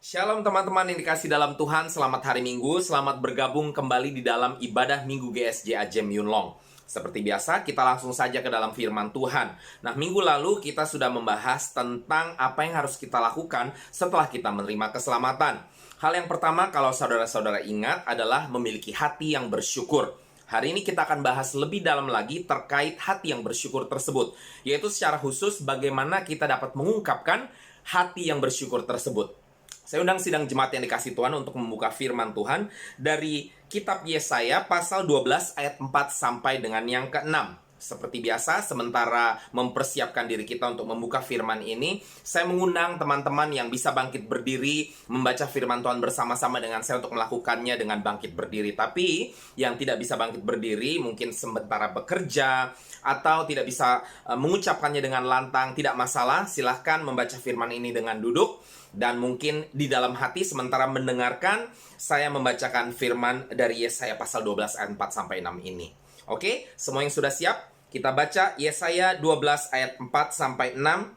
Shalom teman-teman yang dikasih dalam Tuhan, selamat hari Minggu, selamat bergabung kembali di dalam ibadah Minggu GSJ Ajem Yunlong. Seperti biasa, kita langsung saja ke dalam firman Tuhan. Nah, minggu lalu kita sudah membahas tentang apa yang harus kita lakukan setelah kita menerima keselamatan. Hal yang pertama, kalau saudara-saudara ingat, adalah memiliki hati yang bersyukur. Hari ini kita akan bahas lebih dalam lagi terkait hati yang bersyukur tersebut, yaitu secara khusus bagaimana kita dapat mengungkapkan hati yang bersyukur tersebut. Saya undang sidang jemaat yang dikasih Tuhan untuk membuka firman Tuhan dari kitab Yesaya pasal 12 ayat 4 sampai dengan yang ke-6. Seperti biasa, sementara mempersiapkan diri kita untuk membuka firman ini, saya mengundang teman-teman yang bisa bangkit berdiri, membaca firman Tuhan bersama-sama dengan saya untuk melakukannya dengan bangkit berdiri. Tapi, yang tidak bisa bangkit berdiri, mungkin sementara bekerja, atau tidak bisa mengucapkannya dengan lantang, tidak masalah, silahkan membaca firman ini dengan duduk. Dan mungkin di dalam hati sementara mendengarkan, saya membacakan firman dari Yesaya pasal 12 ayat 4 sampai 6 ini. Oke, semua yang sudah siap? Kita baca Yesaya 12 ayat 4 sampai 6,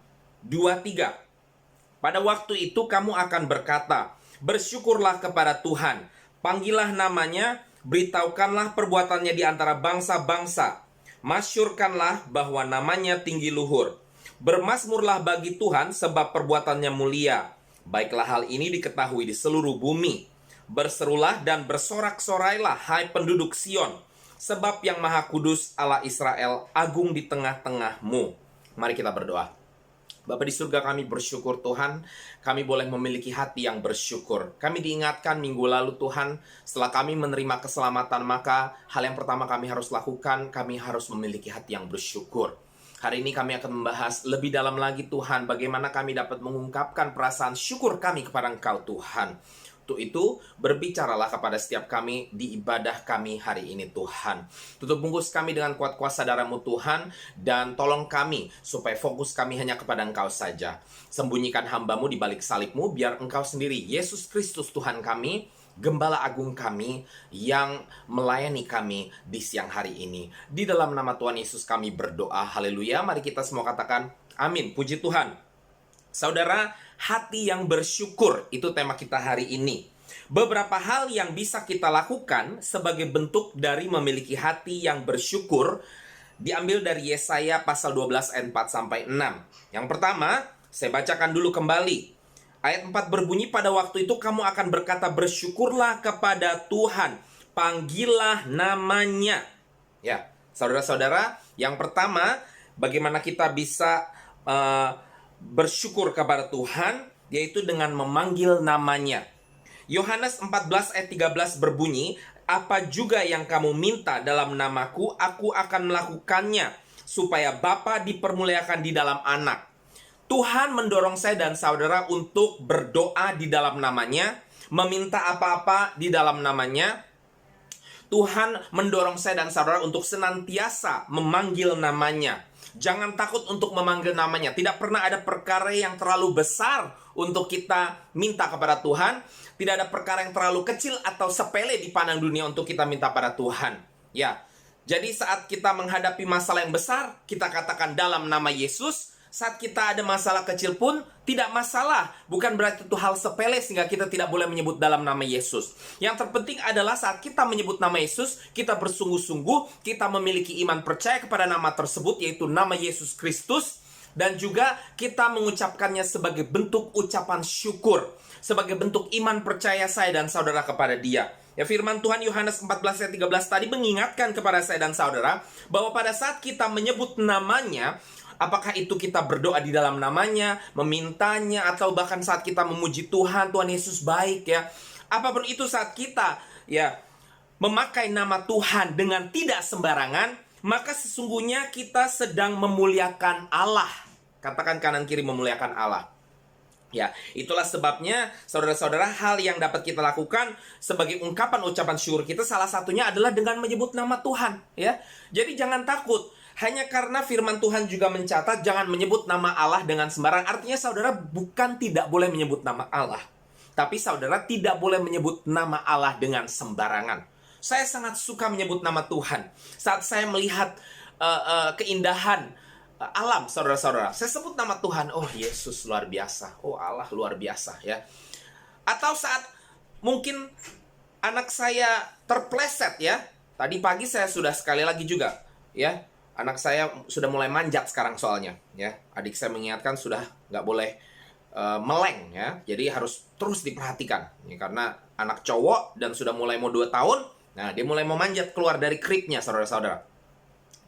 2-3. Pada waktu itu kamu akan berkata, bersyukurlah kepada Tuhan, panggillah namanya, beritahukanlah perbuatannya di antara bangsa-bangsa, masyurkanlah bahwa namanya tinggi luhur. Bermasmurlah bagi Tuhan sebab perbuatannya mulia. Baiklah hal ini diketahui di seluruh bumi. Berserulah dan bersorak-sorailah hai penduduk Sion, sebab yang Maha Kudus Allah Israel agung di tengah-tengahmu. Mari kita berdoa. Bapa di surga, kami bersyukur Tuhan, kami boleh memiliki hati yang bersyukur. Kami diingatkan minggu lalu Tuhan, setelah kami menerima keselamatan, maka hal yang pertama kami harus lakukan, kami harus memiliki hati yang bersyukur. Hari ini kami akan membahas lebih dalam lagi Tuhan, bagaimana kami dapat mengungkapkan perasaan syukur kami kepada Engkau Tuhan. Untuk itu, berbicaralah kepada setiap kami di ibadah kami hari ini Tuhan. Tutup bungkus kami dengan kuat kuasa darah-Mu Tuhan, dan tolong kami supaya fokus kami hanya kepada Engkau saja. Sembunyikan hamba-Mu di balik salib-Mu, biar Engkau sendiri, Yesus Kristus Tuhan kami, Gembala Agung kami yang melayani kami di siang hari ini. Di dalam nama Tuhan Yesus kami berdoa. Haleluya. Mari kita semua katakan amin. Puji Tuhan. Saudara, hati yang bersyukur itu tema kita hari ini. Beberapa hal yang bisa kita lakukan sebagai bentuk dari memiliki hati yang bersyukur diambil dari Yesaya pasal 12 ayat 4 sampai 6. Yang pertama, saya bacakan dulu kembali. Ayat 4 berbunyi, pada waktu itu kamu akan berkata, bersyukurlah kepada Tuhan, panggillah namanya. Ya, saudara-saudara, yang pertama, bagaimana kita bisa bersyukur kepada Tuhan, yaitu dengan memanggil namanya. Yohanes 14 ayat 13 berbunyi, apa juga yang kamu minta dalam namaku, aku akan melakukannya, supaya Bapa dipermuliakan di dalam anak. Tuhan mendorong saya dan saudara untuk berdoa di dalam namanya, meminta apa-apa di dalam namanya. Tuhan mendorong saya dan saudara untuk senantiasa memanggil namanya. Jangan takut untuk memanggil namanya. Tidak pernah ada perkara yang terlalu besar untuk kita minta kepada Tuhan. Tidak ada perkara yang terlalu kecil atau sepele di pandang dunia untuk kita minta pada Tuhan. Ya, jadi saat kita menghadapi masalah yang besar, kita katakan dalam nama Yesus. Saat kita ada masalah kecil pun tidak masalah. Bukan berarti itu hal sepele sehingga kita tidak boleh menyebut dalam nama Yesus. Yang terpenting adalah saat kita menyebut nama Yesus, kita bersungguh-sungguh, kita memiliki iman percaya kepada nama tersebut, yaitu nama Yesus Kristus. Dan juga kita mengucapkannya sebagai bentuk ucapan syukur, sebagai bentuk iman percaya saya dan saudara kepada Dia. Ya, firman Tuhan Yohanes 14 ayat 13 tadi mengingatkan kepada saya dan saudara bahwa pada saat kita menyebut namanya, apakah itu kita berdoa di dalam namanya, memintanya, atau bahkan saat kita memuji Tuhan, Tuhan Yesus baik ya. Apapun itu saat kita ya memakai nama Tuhan dengan tidak sembarangan, maka sesungguhnya kita sedang memuliakan Allah. Katakan kanan kiri, memuliakan Allah. Ya, itulah sebabnya saudara-saudara, hal yang dapat kita lakukan sebagai ungkapan ucapan syukur kita salah satunya adalah dengan menyebut nama Tuhan ya. Jadi jangan takut. Hanya karena firman Tuhan juga mencatat jangan menyebut nama Allah dengan sembarang. Artinya saudara bukan tidak boleh menyebut nama Allah, tapi saudara tidak boleh menyebut nama Allah dengan sembarangan. Saya sangat suka menyebut nama Tuhan. Saat saya melihat keindahan alam, saudara-saudara, saya sebut nama Tuhan. Oh, Yesus luar biasa. Oh, Allah luar biasa ya. Atau saat mungkin anak saya terpleset ya. Tadi pagi saya sudah sekali lagi juga ya. Anak saya sudah mulai manjat sekarang soalnya ya. Adik saya mengingatkan sudah nggak boleh meleng ya. Jadi harus terus diperhatikan. Ya, karena anak cowok dan sudah mulai mau 2 tahun. Nah, dia mulai memanjat keluar dari kribnya, saudara-saudara.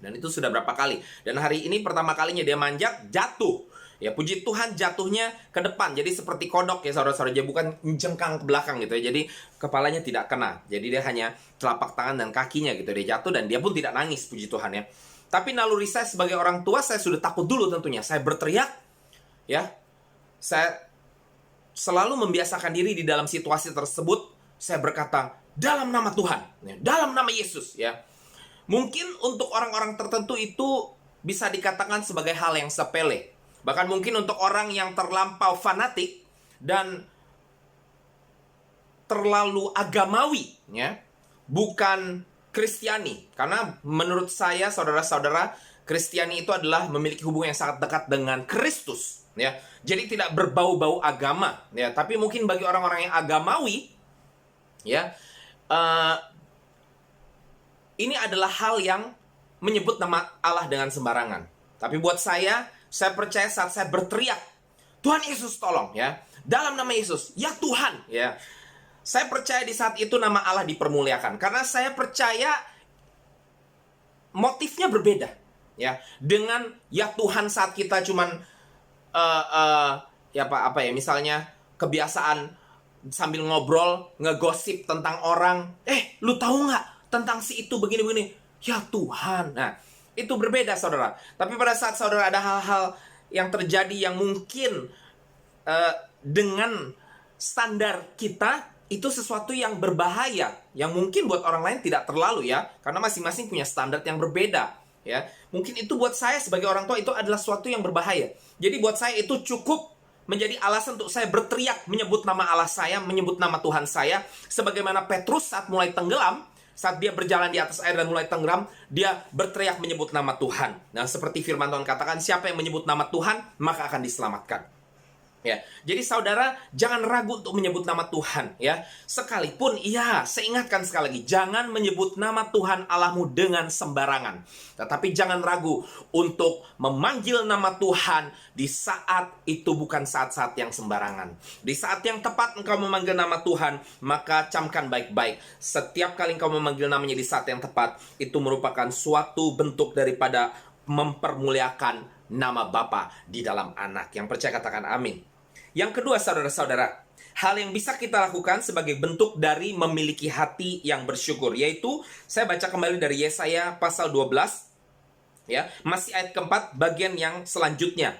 Dan itu sudah berapa kali. Dan hari ini pertama kalinya dia manjat, jatuh. Ya, puji Tuhan jatuhnya ke depan. Jadi seperti kodok ya, saudara-saudara. Dia bukan jengkang ke belakang gitu ya. Jadi kepalanya tidak kena. Jadi dia hanya telapak tangan dan kakinya gitu. Dia jatuh dan dia pun tidak nangis, puji Tuhan ya. Tapi naluri saya sebagai orang tua, saya sudah takut dulu tentunya. Saya berteriak, ya. Saya selalu membiasakan diri di dalam situasi tersebut. Saya berkata, dalam nama Tuhan, ya, dalam nama Yesus, ya. Mungkin untuk orang-orang tertentu itu bisa dikatakan sebagai hal yang sepele. Bahkan mungkin untuk orang yang terlampau fanatik dan terlalu agamawi, ya, bukan Kristiani. Karena menurut saya, saudara-saudara, Kristiani itu adalah memiliki hubungan yang sangat dekat dengan Kristus, ya. Jadi tidak berbau-bau agama, ya. Tapi mungkin bagi orang-orang yang agamawi, ya, ini adalah hal yang menyebut nama Allah dengan sembarangan. Tapi buat saya percaya saat saya berteriak, Tuhan Yesus tolong, ya, dalam nama Yesus, ya Tuhan, ya. Saya percaya di saat itu nama Allah dipermuliakan. Karena saya percaya motifnya berbeda, ya. Dengan ya Tuhan saat kita cuman ya apa ya, misalnya kebiasaan sambil ngobrol, ngegosip tentang orang, lu tahu nggak tentang si itu begini-begini? Ya Tuhan. Nah, itu berbeda, saudara. Tapi pada saat saudara ada hal-hal yang terjadi yang mungkin dengan standar kita itu sesuatu yang berbahaya, yang mungkin buat orang lain tidak terlalu, ya, karena masing-masing punya standar yang berbeda, ya. Mungkin itu buat saya sebagai orang tua itu adalah sesuatu yang berbahaya. Jadi buat saya itu cukup menjadi alasan untuk saya berteriak menyebut nama Allah saya, menyebut nama Tuhan saya, sebagaimana Petrus saat mulai tenggelam, saat dia berjalan di atas air dan mulai tenggelam, dia berteriak menyebut nama Tuhan. Nah, seperti firman Tuhan katakan, siapa yang menyebut nama Tuhan, maka akan diselamatkan. Ya, jadi saudara jangan ragu untuk menyebut nama Tuhan, ya. Sekalipun, ya, saya ingatkan sekali lagi, jangan menyebut nama Tuhan Allahmu dengan sembarangan. Tetapi jangan ragu untuk memanggil nama Tuhan di saat itu bukan saat-saat yang sembarangan. Di saat yang tepat engkau memanggil nama Tuhan, maka camkan baik-baik. Setiap kali engkau memanggil namanya di saat yang tepat, itu merupakan suatu bentuk daripada mempermuliakan nama Bapa di dalam anak. Yang percaya katakan amin. Yang kedua, saudara-saudara, hal yang bisa kita lakukan sebagai bentuk dari memiliki hati yang bersyukur, yaitu saya baca kembali dari Yesaya pasal 12, ya, masih ayat keempat, bagian yang selanjutnya.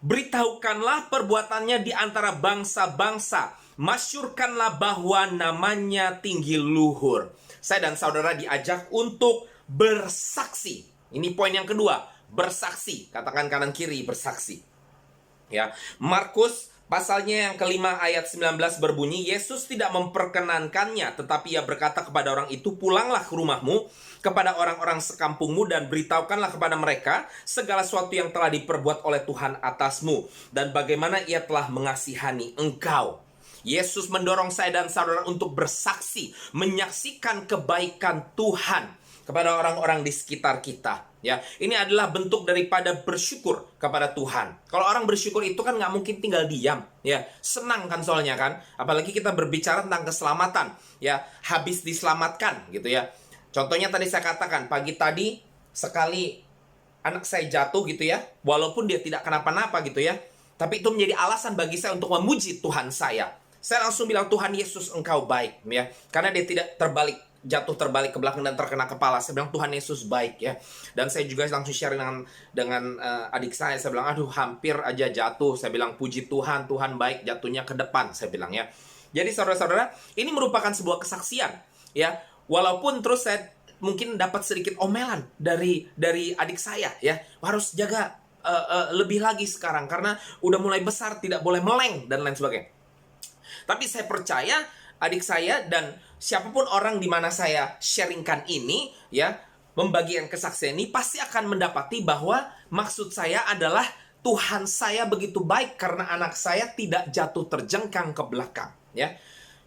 Beritahukanlah perbuatannya di antara bangsa-bangsa, masyurkanlah bahwa namanya tinggi luhur. Saya dan saudara diajak untuk bersaksi. Ini poin yang kedua, bersaksi. Katakan kanan kiri, bersaksi. Ya, Markus pasalnya yang kelima ayat 19 berbunyi, Yesus tidak memperkenankannya, tetapi ia berkata kepada orang itu, pulanglah ke rumahmu, kepada orang-orang sekampungmu, dan beritahukanlah kepada mereka segala sesuatu yang telah diperbuat oleh Tuhan atasmu, dan bagaimana ia telah mengasihani engkau. Yesus mendorong saya dan saudara untuk bersaksi, menyaksikan kebaikan Tuhan kepada orang-orang di sekitar kita. Ya, ini adalah bentuk daripada bersyukur kepada Tuhan. Kalau orang bersyukur itu kan nggak mungkin tinggal diam, ya, senang kan soalnya kan. Apalagi kita berbicara tentang keselamatan, ya, habis diselamatkan gitu ya. Contohnya tadi saya katakan pagi tadi sekali anak saya jatuh gitu ya, walaupun dia tidak kenapa-napa gitu ya, tapi itu menjadi alasan bagi saya untuk memuji Tuhan saya. Saya langsung bilang, Tuhan Yesus engkau baik, ya, karena dia tidak jatuh terbalik ke belakang dan terkena kepala. Saya bilang Tuhan Yesus baik, ya. Dan saya juga langsung share dengan adik saya. Saya bilang, aduh hampir aja jatuh. Saya bilang puji Tuhan, Tuhan baik, jatuhnya ke depan. Saya bilang, ya. Jadi saudara-saudara, ini merupakan sebuah kesaksian, ya. Walaupun terus saya mungkin dapat sedikit omelan dari adik saya, ya. Harus jaga lebih lagi sekarang karena udah mulai besar, tidak boleh meleng dan lain sebagainya. Tapi saya percaya adik saya dan siapapun orang di mana saya sharingkan ini, ya, membagikan kesaksian ini, pasti akan mendapati bahwa maksud saya adalah Tuhan saya begitu baik karena anak saya tidak jatuh terjengkang ke belakang, ya.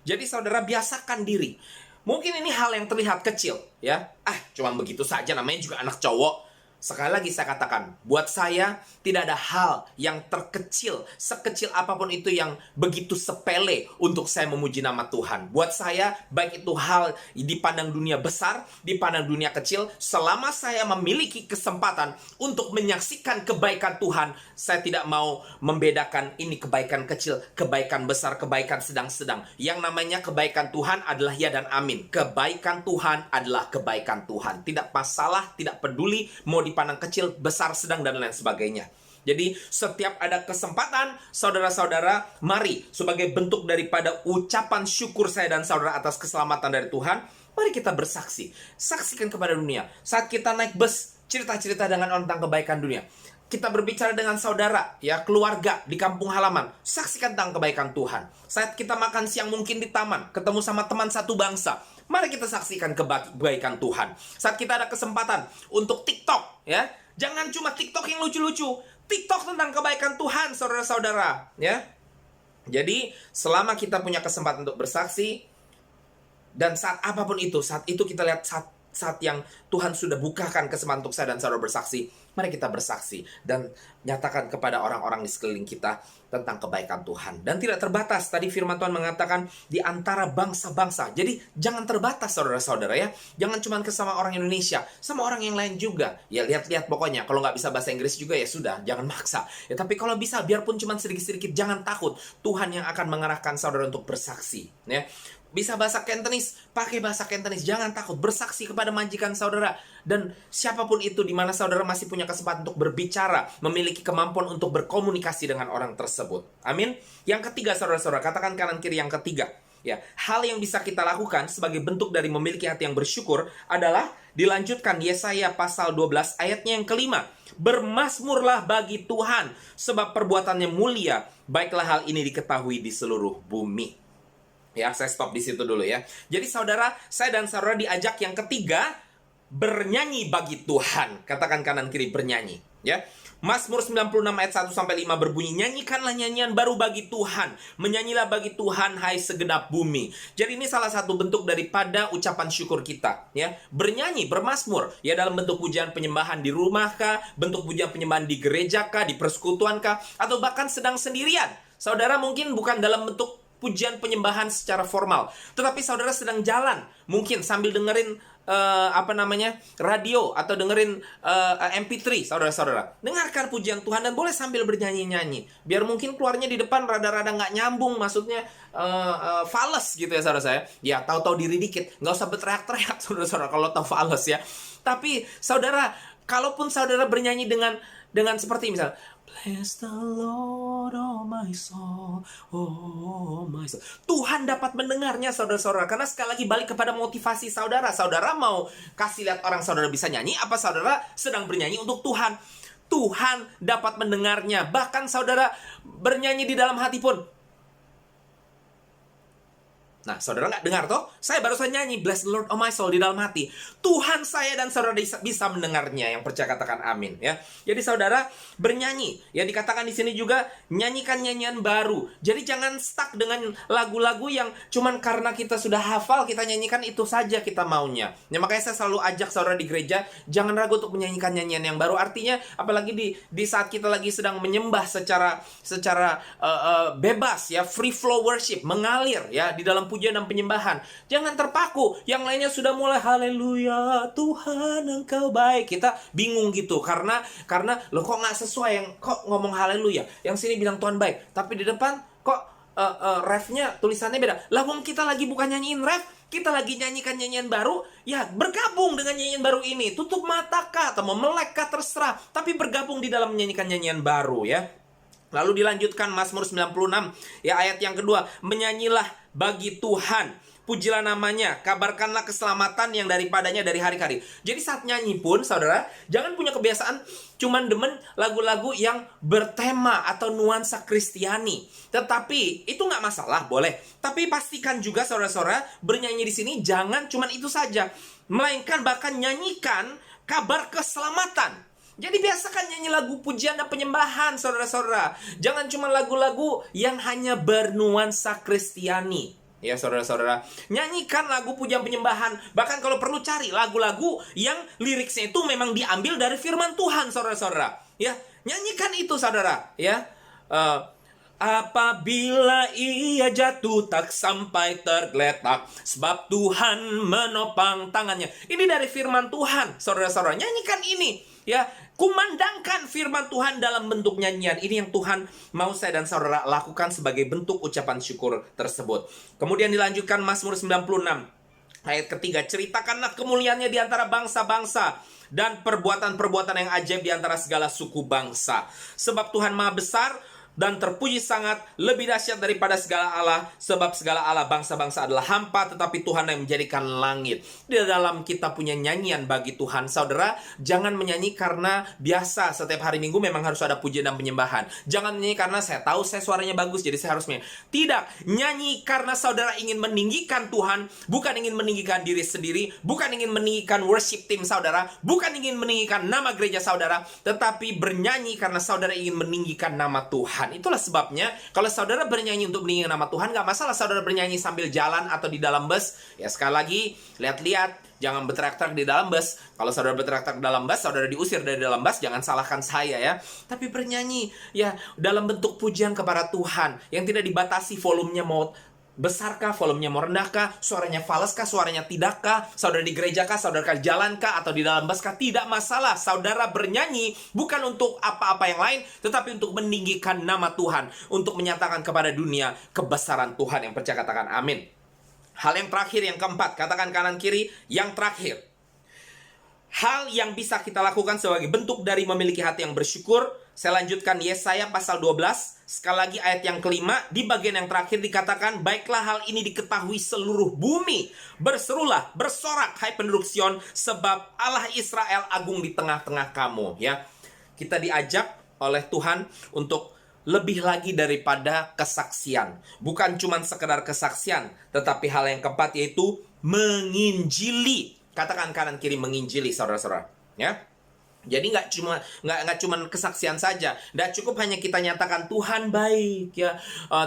Jadi saudara, biasakan diri. Mungkin ini hal yang terlihat kecil, ya. Cuma begitu saja, namanya juga anak cowok. Sekali lagi saya katakan, buat saya tidak ada hal yang terkecil, sekecil apapun itu yang begitu sepele untuk saya memuji nama Tuhan. Buat saya, baik itu hal dipandang dunia besar, dipandang dunia kecil, selama saya memiliki kesempatan untuk menyaksikan kebaikan Tuhan, saya tidak mau membedakan ini kebaikan kecil, kebaikan besar, kebaikan sedang-sedang. Yang namanya kebaikan Tuhan adalah ya dan amin. Kebaikan Tuhan adalah kebaikan Tuhan. Tidak masalah, tidak peduli mau dipandang kecil, besar, sedang, dan lain sebagainya. Jadi setiap ada kesempatan, saudara-saudara, mari sebagai bentuk daripada ucapan syukur saya dan saudara atas keselamatan dari Tuhan, mari kita bersaksi. Saksikan kepada dunia. Saat kita naik bus, cerita-cerita dengan orang tentang kebaikan dunia. Kita berbicara dengan saudara, ya, keluarga di kampung halaman, saksikan tentang kebaikan Tuhan. Saat kita makan siang mungkin di taman, ketemu sama teman satu bangsa, mari kita saksikan kebaikan Tuhan. Saat kita ada kesempatan untuk TikTok, ya, jangan cuma TikTok yang lucu-lucu, TikTok tentang kebaikan Tuhan, saudara-saudara, ya. Jadi, selama kita punya kesempatan untuk bersaksi, dan saat apapun itu, saat itu kita lihat saat yang Tuhan sudah bukakan kesempatan untuk saya dan saudara bersaksi, mari kita bersaksi dan nyatakan kepada orang-orang di sekeliling kita tentang kebaikan Tuhan. Dan tidak terbatas, tadi firman Tuhan mengatakan di antara bangsa-bangsa. Jadi jangan terbatas saudara-saudara, ya. Jangan cuma ke sama orang Indonesia, sama orang yang lain juga. Ya lihat-lihat pokoknya, kalau nggak bisa bahasa Inggris juga ya sudah, jangan maksa. Ya tapi kalau bisa, biarpun cuma sedikit-sedikit, jangan takut. Tuhan yang akan mengarahkan saudara untuk bersaksi, ya. Bisa bahasa Cantonese, pakai bahasa Cantonese. Jangan takut, bersaksi kepada majikan saudara. Dan siapapun itu, di mana saudara masih punya kesempatan untuk berbicara, memiliki kemampuan untuk berkomunikasi dengan orang tersebut. Amin. Yang ketiga, saudara-saudara, katakan kanan kiri yang ketiga. Ya, hal yang bisa kita lakukan sebagai bentuk dari memiliki hati yang bersyukur adalah dilanjutkan Yesaya pasal 12 ayatnya yang kelima. Bermasmurlah bagi Tuhan, sebab perbuatannya mulia. Baiklah hal ini diketahui di seluruh bumi. Ya, saya stop di situ dulu ya. Jadi saudara, saya dan saudara diajak yang ketiga, bernyanyi bagi Tuhan. Katakan kanan kiri, bernyanyi, ya. Mazmur 96 ayat 1 sampai 5 berbunyi, nyanyikanlah nyanyian baru bagi Tuhan, menyanyilah bagi Tuhan hai segenap bumi. Jadi ini salah satu bentuk daripada ucapan syukur kita, ya. Bernyanyi, bermazmur, ya, dalam bentuk pujian penyembahan di rumah kah, bentuk pujian penyembahan di gereja kah, di persekutuan kah, atau bahkan sedang sendirian. Saudara mungkin bukan dalam bentuk pujian penyembahan secara formal, tetapi saudara sedang jalan, mungkin sambil dengerin radio atau dengerin MP3, saudara-saudara. Dengarkan pujian Tuhan dan boleh sambil bernyanyi-nyanyi. Biar mungkin keluarnya di depan rada-rada nggak nyambung, maksudnya fales gitu ya saudara saya. Ya, tahu-tahu diri dikit, nggak usah berteriak-teriak saudara-saudara kalau tahu fales ya. Tapi saudara, kalaupun saudara bernyanyi dengan seperti misal, bless the Lord, oh my soul, oh my soul. Tuhan dapat mendengarnya saudara-saudara. Karena sekali lagi balik kepada motivasi saudara. Saudara mau kasih lihat orang saudara bisa nyanyi, apa saudara sedang bernyanyi untuk Tuhan? Tuhan dapat mendengarnya. Bahkan saudara bernyanyi di dalam hati pun. Nah, saudara nggak dengar toh? Saya barusan nyanyi Bless the Lord oh my soul di dalam hati. Tuhan saya dan saudara bisa mendengarnya. Yang percaya katakan amin, ya. Jadi saudara bernyanyi. Ya, dikatakan di sini juga nyanyikan nyanyian baru. Jadi jangan stuck dengan lagu-lagu yang cuman karena kita sudah hafal kita nyanyikan itu saja kita maunya. Ya, makanya saya selalu ajak saudara di gereja jangan ragu untuk menyanyikan nyanyian yang baru. Artinya apalagi di saat kita lagi sedang menyembah secara bebas, ya, free flow worship, mengalir, ya, di dalam pujian dan penyembahan. Jangan terpaku. Yang lainnya sudah mulai haleluya, Tuhan engkau baik. Kita bingung gitu karena loh kok nggak sesuai, yang kok ngomong haleluya, yang sini bilang Tuhan baik, tapi di depan kok refnya tulisannya beda. Lah wong kita lagi bukan nyanyiin ref, kita lagi nyanyikan nyanyian baru. Ya, bergabung dengan nyanyian baru ini. Tutup mata kah atau memelek kah terserah, tapi bergabung di dalam menyanyikan nyanyian baru, ya. Lalu dilanjutkan Mazmur 96, ya, ayat yang kedua, menyanyilah bagi Tuhan, pujilah namanya, kabarkanlah keselamatan yang daripadanya dari hari ke hari. Jadi saat nyanyi pun saudara jangan punya kebiasaan cuman demen lagu-lagu yang bertema atau nuansa Kristiani. Tetapi itu nggak masalah, boleh. Tapi pastikan juga saudara-saudara bernyanyi di sini jangan cuman itu saja, melainkan bahkan nyanyikan kabar keselamatan. Jadi biasakan nyanyi lagu pujian dan penyembahan, saudara-saudara. Jangan cuma lagu-lagu yang hanya bernuansa Kristiani. Ya saudara-saudara, nyanyikan lagu pujian penyembahan. Bahkan kalau perlu cari lagu-lagu yang liriknya itu memang diambil dari firman Tuhan, saudara-saudara. Ya, nyanyikan itu, saudara. Ya, apabila ia jatuh tak sampai tergeletak, sebab Tuhan menopang tangannya. Ini dari firman Tuhan, saudara-saudara. Nyanyikan ini, ya. Kumandangkan firman Tuhan dalam bentuk nyanyian. Ini yang Tuhan mau saya dan saudara lakukan sebagai bentuk ucapan syukur tersebut. Kemudian dilanjutkan Mazmur 96 ayat ketiga. Ceritakanlah kemuliaannya di antara bangsa-bangsa, dan perbuatan-perbuatan yang ajaib di antara segala suku bangsa. Sebab Tuhan maha besar dan terpuji sangat, lebih dahsyat daripada segala Allah. Sebab segala Allah bangsa-bangsa adalah hampa, tetapi Tuhan yang menjadikan langit. Di dalam kita punya nyanyian bagi Tuhan, saudara. Jangan menyanyi karena biasa setiap hari Minggu memang harus ada pujian dan penyembahan. Jangan menyanyi karena saya tahu saya suaranya bagus, jadi saya harus menyanyi. Tidak, nyanyi karena saudara ingin meninggikan Tuhan, bukan ingin meninggikan diri sendiri, bukan ingin meninggikan worship team saudara, bukan ingin meninggikan nama gereja saudara, tetapi bernyanyi karena saudara ingin meninggikan nama Tuhan. Itulah sebabnya kalau saudara bernyanyi untuk meninggikan nama Tuhan, gak masalah saudara bernyanyi sambil jalan atau di dalam bus. Ya sekali lagi, lihat-lihat, jangan berteriak-teriak di dalam bus. Kalau saudara berteriak-teriak di dalam bus, saudara diusir dari dalam bus, jangan salahkan saya ya. Tapi bernyanyi ya dalam bentuk pujian kepada Tuhan yang tidak dibatasi volumenya mau besarkah, volumenya mau rendahkah, suaranya faleskah, suaranya tidakkah, saudara di gereja kah, saudara di jalan kah, atau di dalam bus kah, tidak masalah. Saudara bernyanyi bukan untuk apa-apa yang lain, tetapi untuk meninggikan nama Tuhan, untuk menyatakan kepada dunia kebesaran Tuhan. Yang percaya katakan amin. Hal yang terakhir, yang keempat, katakan kanan kiri, yang terakhir. Hal yang bisa kita lakukan sebagai bentuk dari memiliki hati yang bersyukur. Saya lanjutkan Yesaya pasal 12. Sekali lagi ayat yang kelima. Di bagian yang terakhir dikatakan, baiklah hal ini diketahui seluruh bumi. Berserulah, bersorak hai penduduk Sion, sebab Allah Israel agung di tengah-tengah kamu. Ya, kita diajak oleh Tuhan untuk lebih lagi daripada kesaksian. Bukan cuma sekedar kesaksian, tetapi hal yang keempat yaitu menginjili. Katakan kanan kiri, menginjili, saudara-saudara. Ya. Jadi nggak cuma kesaksian saja. Nggak cukup hanya kita nyatakan Tuhan baik ya,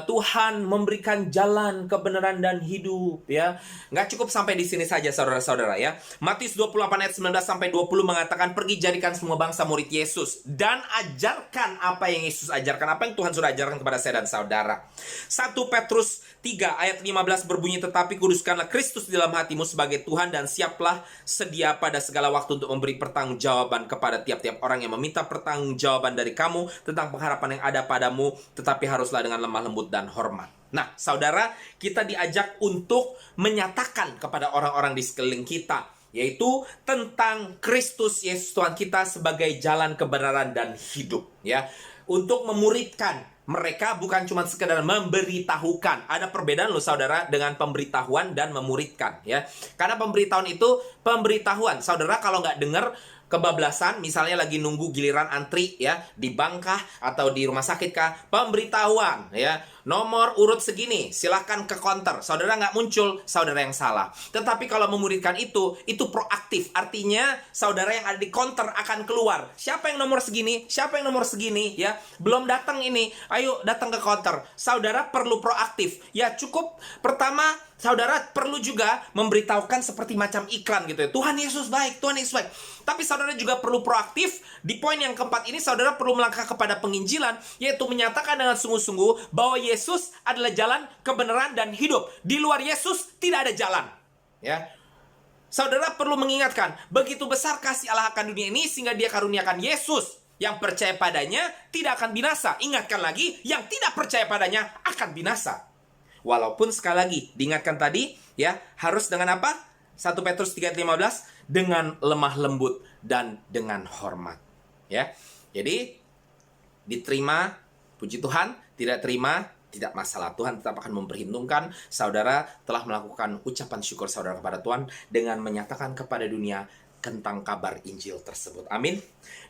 Tuhan memberikan jalan kebenaran dan hidup ya. Nggak cukup sampai di sini saja saudara-saudara ya. Matius 28 ayat 19 sampai 20 mengatakan, pergi jadikan semua bangsa murid Yesus dan ajarkan apa yang Yesus ajarkan, apa yang Tuhan sudah ajarkan kepada saya dan saudara. 1 Petrus 3 ayat 15 berbunyi, tetapi kuduskanlah Kristus di dalam hatimu sebagai Tuhan, dan siaplah sedia pada segala waktu untuk memberi pertanggungjawaban kepada tiap-tiap orang yang meminta pertanggungjawaban dari kamu tentang pengharapan yang ada padamu, tetapi haruslah dengan lemah lembut dan hormat. Nah, saudara, kita diajak untuk menyatakan kepada orang-orang di sekeliling kita, yaitu tentang Kristus Yesus Tuhan kita sebagai jalan kebenaran dan hidup ya. Untuk memuridkan mereka, bukan cuma sekedar memberitahukan. Ada perbedaan loh saudara dengan pemberitahuan dan memuridkan ya. Karena pemberitahuan itu pemberitahuan. Saudara kalau nggak dengar, kebablasan, misalnya lagi nunggu giliran antri ya, di bank kah atau di rumah sakit kah, pemberitahuan ya, nomor urut segini, silahkan ke counter. Saudara nggak muncul, saudara yang salah. Tetapi kalau memuridkan itu proaktif. Artinya saudara yang ada di counter akan keluar. Siapa yang nomor segini? Siapa yang nomor segini? Ya, belum datang ini. Ayo datang ke counter. Saudara perlu proaktif. Ya, cukup pertama saudara perlu juga memberitahukan seperti macam iklan gitu ya. Tuhan Yesus baik, Tuhan Yesus baik. Tapi saudara juga perlu proaktif. Di poin yang keempat ini saudara perlu melangkah kepada penginjilan, yaitu menyatakan dengan sungguh-sungguh bahwa Yesus adalah jalan, kebenaran, dan hidup. Di luar Yesus tidak ada jalan. Ya. Saudara perlu mengingatkan, begitu besar kasih Allah akan dunia ini sehingga Dia karuniakan Yesus. Yang percaya padanya tidak akan binasa. Ingatkan lagi, yang tidak percaya padanya akan binasa. Walaupun sekali lagi diingatkan tadi ya, harus dengan apa? 1 Petrus 3:15, dengan lemah lembut dan dengan hormat. Ya. Jadi diterima, puji Tuhan, tidak terima, tidak masalah. Tuhan tetap akan memperhitungkan saudara telah melakukan ucapan syukur saudara kepada Tuhan dengan menyatakan kepada dunia tentang kabar Injil tersebut. Amin.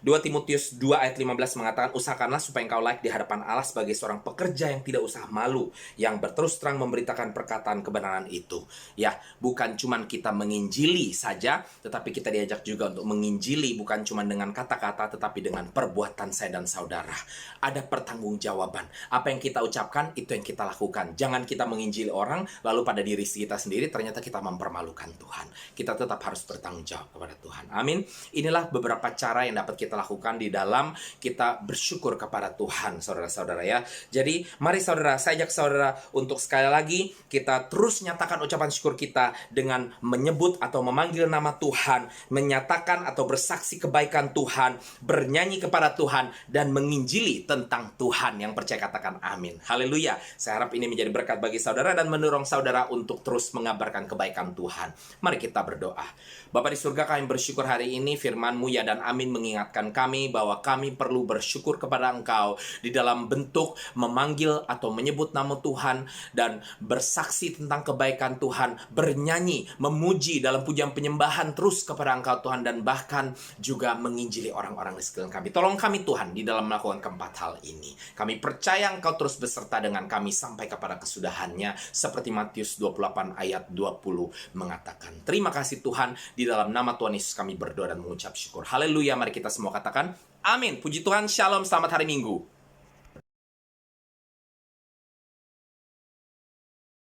2 Timotius 2 ayat 15 mengatakan, usahakanlah supaya engkau layak di hadapan Allah sebagai seorang pekerja yang tidak usah malu, yang berterus terang memberitakan perkataan kebenaran itu. Ya, bukan cuma kita menginjili saja, tetapi kita diajak juga untuk menginjili bukan cuma dengan kata-kata, tetapi dengan perbuatan saya dan saudara. Ada pertanggungjawaban. Apa yang kita ucapkan, itu yang kita lakukan. Jangan kita menginjili orang, lalu pada diri kita sendiri ternyata kita mempermalukan Tuhan. Kita tetap harus bertanggung jawab kepada Tuhan. Amin. Inilah beberapa cara yang dapat kita lakukan di dalam kita bersyukur kepada Tuhan, saudara-saudara ya. Jadi, mari saudara, saya ajak saudara untuk sekali lagi kita terus nyatakan ucapan syukur kita dengan menyebut atau memanggil nama Tuhan, menyatakan atau bersaksi kebaikan Tuhan, bernyanyi kepada Tuhan, dan menginjili tentang Tuhan. Yang percaya katakan amin. Haleluya. Saya harap ini menjadi berkat bagi saudara dan mendorong saudara untuk terus mengabarkan kebaikan Tuhan. Mari kita berdoa. Bapa di surga, kami bersyukur hari ini firman-Mu ya dan amin mengingatkan kami bahwa kami perlu bersyukur kepada Engkau di dalam bentuk memanggil atau menyebut nama Tuhan dan bersaksi tentang kebaikan Tuhan, bernyanyi, memuji dalam pujian penyembahan terus kepada Engkau Tuhan, dan bahkan juga menginjili orang-orang di sekeliling kami. Tolong kami Tuhan di dalam melakukan keempat hal ini. Kami percaya Engkau terus beserta dengan kami sampai kepada kesudahannya, seperti Matius 28 ayat 20 mengatakan. Terima kasih Tuhan, di dalam nama Tuhan Yesus kami berdoa dan mengucap syukur. Haleluya, mari kita semua katakan amin. Puji Tuhan, shalom, selamat hari Minggu.